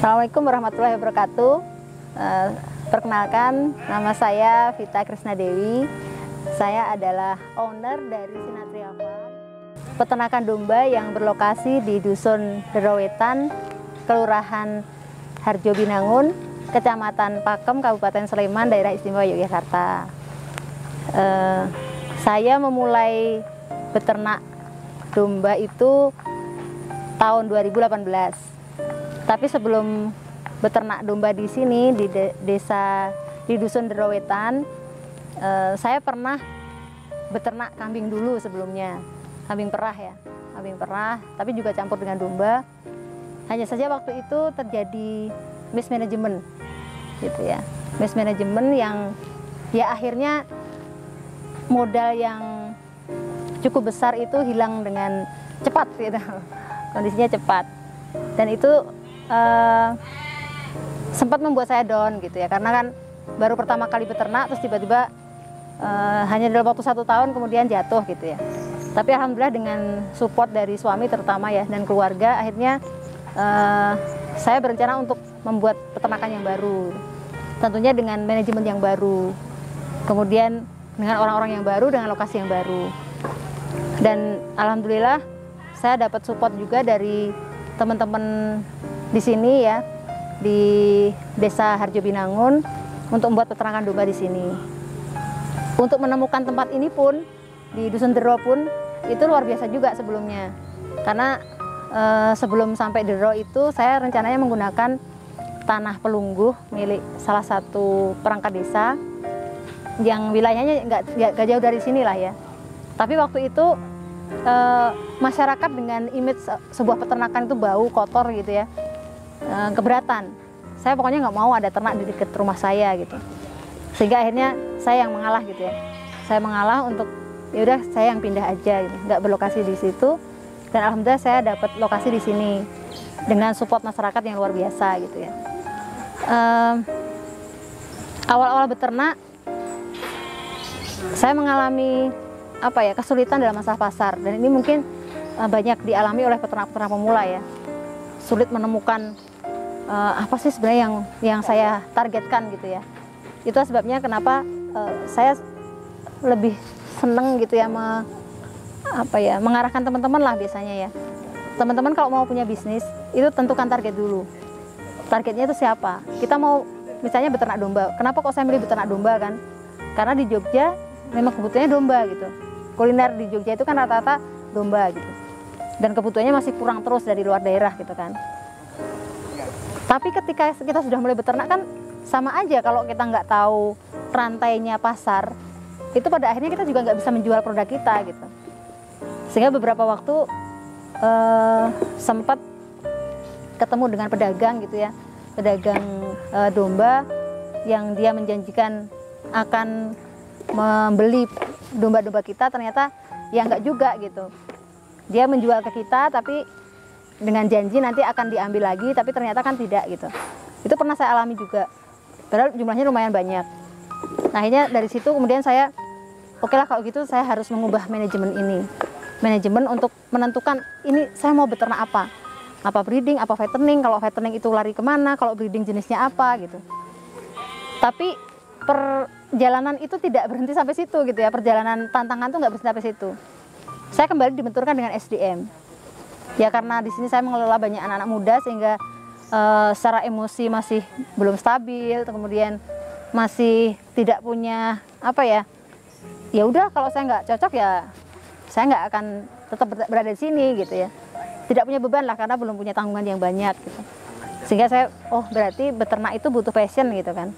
Assalamualaikum warahmatullahi wabarakatuh. Perkenalkan, nama saya Vita Krisna Dewi. Saya adalah owner dari Sinatria Farm, peternakan domba yang berlokasi di Dusun Derowetan, Kelurahan Harjo Binangun, Kecamatan Pakem, Kabupaten Sleman, Daerah Istimewa Yogyakarta. Saya memulai beternak domba itu tahun 2018. Tapi sebelum beternak domba di sini di Dusun Derowetan, saya pernah beternak kambing dulu sebelumnya, kambing perah ya, kambing perah, tapi juga campur dengan domba. Hanya saja waktu itu terjadi mismanagement, gitu ya, mismanagement yang ya akhirnya modal yang cukup besar itu hilang dengan cepat, gitu, kondisinya cepat, dan itu sempat membuat saya down gitu ya, karena kan baru pertama kali beternak terus tiba-tiba hanya dalam waktu 1 tahun kemudian jatuh gitu ya. Tapi alhamdulillah dengan support dari suami terutama ya dan keluarga, akhirnya saya berencana untuk membuat peternakan yang baru, tentunya dengan manajemen yang baru, kemudian dengan orang-orang yang baru, dengan lokasi yang baru. Dan alhamdulillah saya dapat support juga dari teman-teman di sini ya, di Desa Harjo Binangun, untuk membuat peternakan domba di sini. Untuk menemukan tempat ini pun di Dusun Dero pun itu luar biasa juga sebelumnya, karena sebelum sampai Dero itu saya rencananya menggunakan tanah pelungguh milik salah satu perangkat desa yang wilayahnya nggak jauh dari sini lah ya. Tapi waktu itu masyarakat dengan image sebuah peternakan itu bau, kotor gitu ya, keberatan. Saya pokoknya nggak mau ada ternak di dekat rumah saya gitu, sehingga akhirnya saya yang mengalah gitu ya. Saya mengalah untuk ya udah saya yang pindah aja gitu, nggak berlokasi di situ. Dan alhamdulillah saya dapat lokasi di sini dengan support masyarakat yang luar biasa gitu ya. Awal-awal beternak saya mengalami kesulitan dalam masalah pasar, dan ini mungkin banyak dialami oleh peternak-peternak pemula ya. Sulit menemukan apa sih sebenarnya yang saya targetkan gitu ya. Itu sebabnya kenapa saya lebih seneng gitu ya, mengarahkan teman-teman lah biasanya ya. Teman-teman kalau mau punya bisnis itu tentukan target dulu. Targetnya itu siapa? Kita mau misalnya beternak domba. Kenapa kok saya milih beternak domba kan? Karena di Jogja memang kebutuhannya domba gitu. Kuliner di Jogja itu kan rata-rata domba gitu. Dan kebutuhannya masih kurang terus dari luar daerah gitu kan. Tapi ketika kita sudah mulai beternak kan sama aja, kalau kita nggak tahu rantainya pasar, itu pada akhirnya kita juga nggak bisa menjual produk kita gitu. Sehingga beberapa waktu sempat ketemu dengan pedagang gitu ya, pedagang domba yang dia menjanjikan akan membeli domba-domba kita, ternyata ya nggak juga gitu. Dia menjual ke kita tapi dengan janji nanti akan diambil lagi, tapi ternyata kan tidak gitu. Itu pernah saya alami juga, padahal jumlahnya lumayan banyak. Nah, akhirnya dari situ kemudian saya oke lah kalau gitu saya harus mengubah manajemen ini, manajemen untuk menentukan ini saya mau beternak apa breeding, apa fattening, kalau fattening itu lari kemana, kalau breeding jenisnya apa gitu. Tapi perjalanan itu tidak berhenti sampai situ gitu ya, perjalanan tantangan tuh nggak berhenti sampai situ. Saya kembali dibenturkan dengan SDM. Ya karena di sini saya mengelola banyak anak-anak muda, sehingga secara emosi masih belum stabil, kemudian masih tidak punya ya udah kalau saya nggak cocok ya saya nggak akan tetap berada di sini gitu ya. Tidak punya beban lah karena belum punya tanggungan yang banyak gitu. Sehingga saya berarti beternak itu butuh passion gitu kan.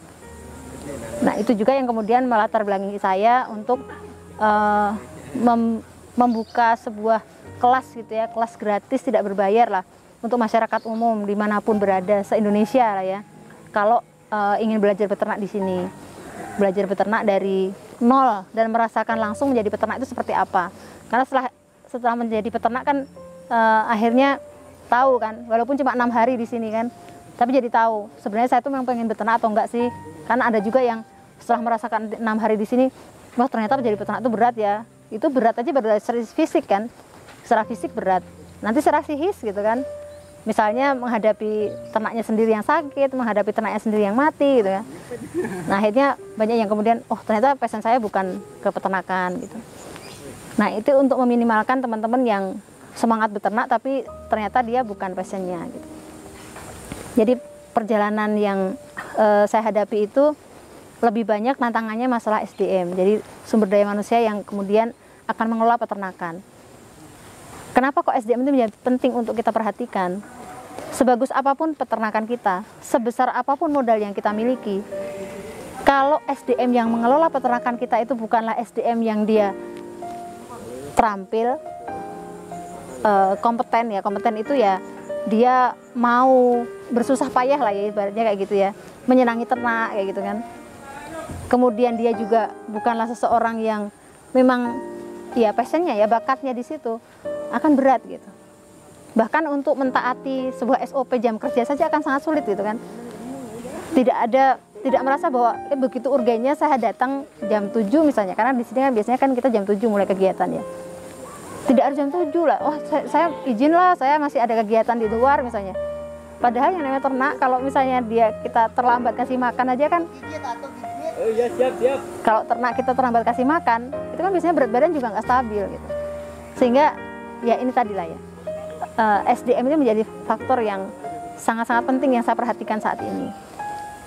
Nah itu juga yang kemudian melatar belakangi saya untuk membuka sebuah kelas gitu ya, kelas gratis tidak berbayar lah untuk masyarakat umum dimanapun berada se-Indonesia lah ya. Kalau ingin belajar beternak di sini, belajar beternak dari nol dan merasakan langsung menjadi peternak itu seperti apa. Karena setelah menjadi peternak kan akhirnya tahu kan, walaupun cuma 6 hari di sini kan, tapi jadi tahu sebenarnya saya tuh memang pengen beternak atau enggak sih. Karena ada juga yang setelah merasakan 6 hari di sini, wah ternyata menjadi peternak itu berat ya. Itu berat aja baru dari fisik kan. Secara fisik berat, nanti secara psikis gitu kan, misalnya menghadapi ternaknya sendiri yang sakit, menghadapi ternaknya sendiri yang mati gitu ya. Nah akhirnya banyak yang kemudian, oh ternyata passion saya bukan ke peternakan gitu. Nah itu untuk meminimalkan teman-teman yang semangat beternak tapi ternyata dia bukan passionnya gitu. Jadi perjalanan yang saya hadapi itu lebih banyak tantangannya masalah SDM, jadi sumber daya manusia yang kemudian akan mengelola peternakan. Kenapa kok SDM itu menjadi penting untuk kita perhatikan? Sebagus apapun peternakan kita, sebesar apapun modal yang kita miliki, kalau SDM yang mengelola peternakan kita itu bukanlah SDM yang dia terampil, kompeten ya, kompeten itu ya dia mau bersusah payah lah ya ibaratnya kayak gitu ya, menyenangi ternak kayak gitu kan. Kemudian dia juga bukanlah seseorang yang memang ya passionnya ya, bakatnya di situ, akan berat gitu. Bahkan untuk mentaati sebuah SOP jam kerja saja akan sangat sulit gitu kan. Tidak merasa bahwa begitu urgennya saya datang jam 7 misalnya, karena di sini kan biasanya kan kita jam 7 mulai kegiatan ya. Tidak harus jam 7 lah, oh saya izin lah, saya masih ada kegiatan di luar misalnya. Padahal yang namanya ternak, kalau misalnya kita terlambat kasih makan aja kan, kalau ternak kita terlambat kasih makan, itu kan biasanya berat badan juga nggak stabil gitu. Sehingga ya ini tadi lah ya, SDM ini menjadi faktor yang sangat-sangat penting yang saya perhatikan saat ini.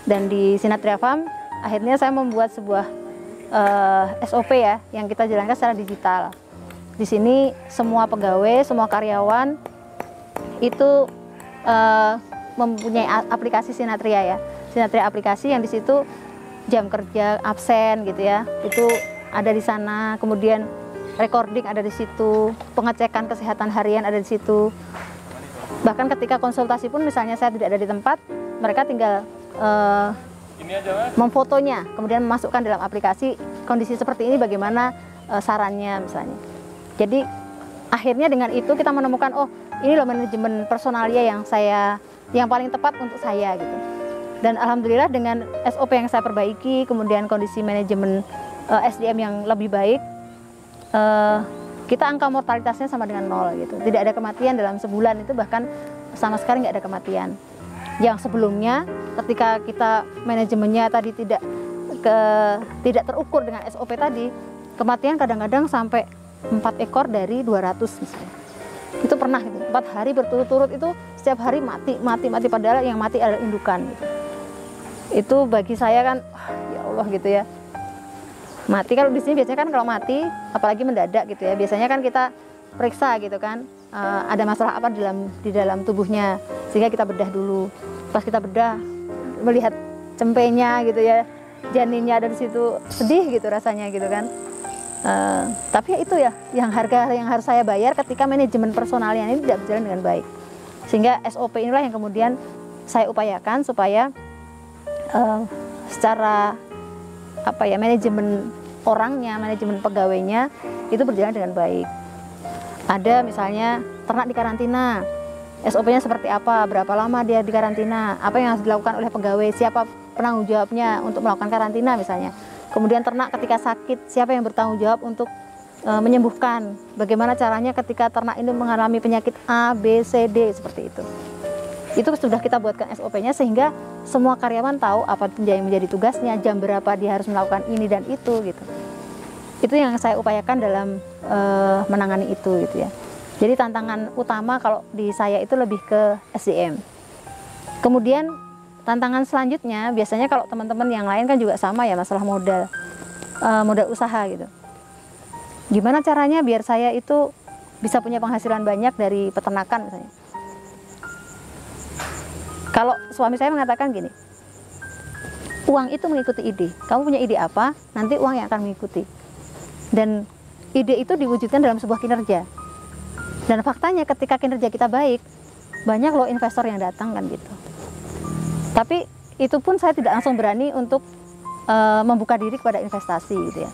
Dan di Sinatria Farm akhirnya saya membuat sebuah SOP ya, yang kita jalankan secara digital. Di sini semua pegawai, semua karyawan itu mempunyai aplikasi Sinatria ya, Sinatria aplikasi yang di situ jam kerja, absen gitu ya, itu ada di sana. Kemudian recording ada di situ, pengecekan kesehatan harian ada di situ. Bahkan ketika konsultasi pun misalnya saya tidak ada di tempat, mereka tinggal memfotonya, kemudian memasukkan dalam aplikasi kondisi seperti ini bagaimana sarannya misalnya. Jadi akhirnya dengan itu kita menemukan, oh ini loh manajemen personalia yang paling tepat untuk saya gitu. Dan alhamdulillah dengan SOP yang saya perbaiki, kemudian kondisi manajemen SDM yang lebih baik, kita angka mortalitasnya sama dengan 0 gitu. Tidak ada kematian dalam sebulan, itu bahkan sama sekali nggak ada kematian. Yang sebelumnya ketika kita manajemennya tadi tidak terukur dengan SOP tadi, kematian kadang-kadang sampai 4 ekor dari 200 misalnya. Itu pernah gitu, 4 hari berturut-turut itu setiap hari mati, padahal yang mati adalah indukan gitu. Itu bagi saya kan, ya Allah gitu ya. Mati kalau di sini biasanya kan kalau mati, apalagi mendadak gitu ya, biasanya kan kita periksa gitu kan, ada masalah apa di dalam tubuhnya, sehingga kita bedah dulu. Pas kita bedah, melihat cempenya gitu ya, janinnya ada di situ, sedih gitu rasanya gitu kan. Tapi ya itu ya, yang harus saya bayar ketika manajemen personalnya ini tidak berjalan dengan baik. Sehingga SOP inilah yang kemudian saya upayakan supaya secara manajemen orangnya, manajemen pegawainya itu berjalan dengan baik. Ada misalnya ternak di karantina, SOP-nya seperti apa, berapa lama dia di karantina, apa yang harus dilakukan oleh pegawai, siapa penanggung jawabnya untuk melakukan karantina misalnya. Kemudian ternak ketika sakit, siapa yang bertanggung jawab untuk menyembuhkan, bagaimana caranya ketika ternak ini mengalami penyakit A, B, C, D, seperti itu. Itu sudah kita buatkan SOP-nya sehingga semua karyawan tahu apa yang menjadi tugasnya, jam berapa dia harus melakukan ini dan itu gitu. Itu yang saya upayakan dalam menangani itu gitu ya. Jadi tantangan utama kalau di saya itu lebih ke SDM. Kemudian tantangan selanjutnya biasanya kalau teman-teman yang lain kan juga sama ya, masalah modal usaha gitu. Gimana caranya biar saya itu bisa punya penghasilan banyak dari peternakan misalnya. Kalau suami saya mengatakan gini, uang itu mengikuti ide. Kamu punya ide apa, nanti uang yang akan mengikuti. Dan ide itu diwujudkan dalam sebuah kinerja. Dan faktanya ketika kinerja kita baik, banyak loh investor yang datang kan gitu. Tapi itu pun saya tidak langsung berani untuk membuka diri kepada investasi gitu ya.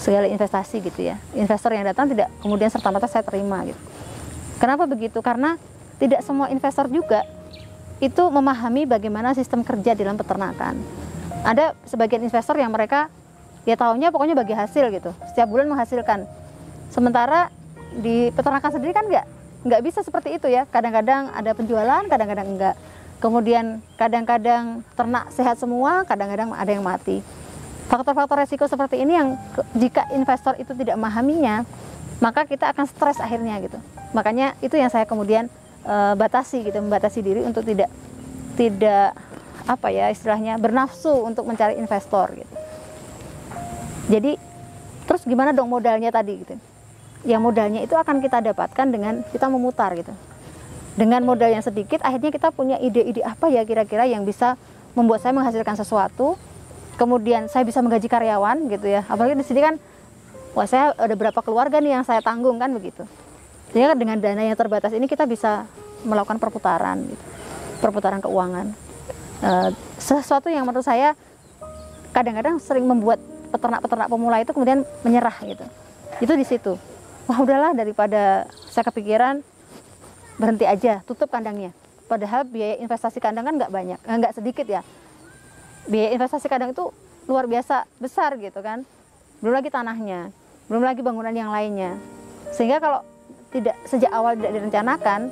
Segala investasi gitu ya. Investor yang datang tidak kemudian serta-merta saya terima gitu. Kenapa begitu? Karena tidak semua investor juga itu memahami bagaimana sistem kerja dalam peternakan. Ada sebagian investor yang mereka ya tahunya pokoknya bagi hasil gitu. Setiap bulan menghasilkan. Sementara di peternakan sendiri kan enggak. nggak bisa seperti itu ya. Kadang-kadang ada penjualan, kadang-kadang enggak. Kemudian kadang-kadang ternak sehat semua, kadang-kadang ada yang mati. Faktor-faktor resiko seperti ini yang jika investor itu tidak memahaminya, maka kita akan stres akhirnya gitu. Makanya itu yang saya kemudian batasi gitu, membatasi diri untuk tidak apa ya istilahnya bernafsu untuk mencari investor gitu. Jadi terus gimana dong modalnya tadi gitu? Ya modalnya itu akan kita dapatkan dengan kita memutar gitu. Dengan modal yang sedikit, akhirnya kita punya ide-ide apa ya kira-kira yang bisa membuat saya menghasilkan sesuatu. Kemudian saya bisa menggaji karyawan gitu ya. Apalagi di sini kan, wah saya ada berapa keluarga nih yang saya tanggung kan begitu. Jadi dengan dana yang terbatas ini kita bisa melakukan perputaran, gitu. Perputaran keuangan. Sesuatu yang menurut saya kadang-kadang sering membuat peternak-peternak pemula itu kemudian menyerah gitu. Itu di situ. Wah udahlah daripada saya kepikiran berhenti aja, tutup kandangnya. Padahal biaya investasi kandang kan nggak banyak, nggak sedikit ya. Biaya investasi kandang itu luar biasa besar gitu kan. Belum lagi tanahnya, belum lagi bangunan yang lainnya. Sehingga kalau tidak sejak awal tidak direncanakan,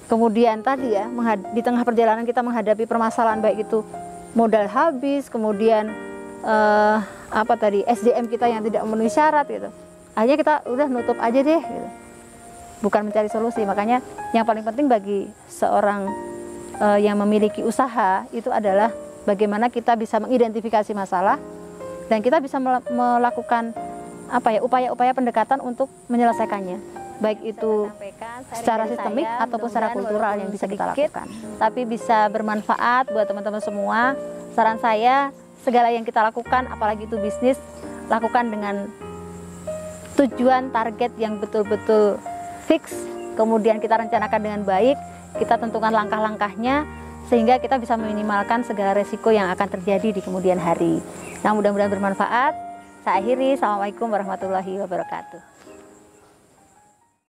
kemudian tadi ya di tengah perjalanan kita menghadapi permasalahan baik itu modal habis, kemudian apa tadi SDM kita yang tidak memenuhi syarat gitu. Akhirnya kita udah nutup aja deh gitu. Bukan mencari solusi. Makanya yang paling penting bagi seorang yang memiliki usaha itu adalah bagaimana kita bisa mengidentifikasi masalah dan kita bisa melakukan apa ya upaya-upaya pendekatan untuk menyelesaikannya. Baik itu secara sistemik ataupun secara kultural yang bisa kita lakukan. Tapi bisa bermanfaat buat teman-teman semua. Saran saya, segala yang kita lakukan, apalagi itu bisnis, lakukan dengan tujuan target yang betul-betul fix. Kemudian kita rencanakan dengan baik, kita tentukan langkah-langkahnya, sehingga kita bisa meminimalkan segala resiko yang akan terjadi di kemudian hari. Nah, mudah-mudahan bermanfaat. Saya akhiri. Assalamualaikum warahmatullahi wabarakatuh.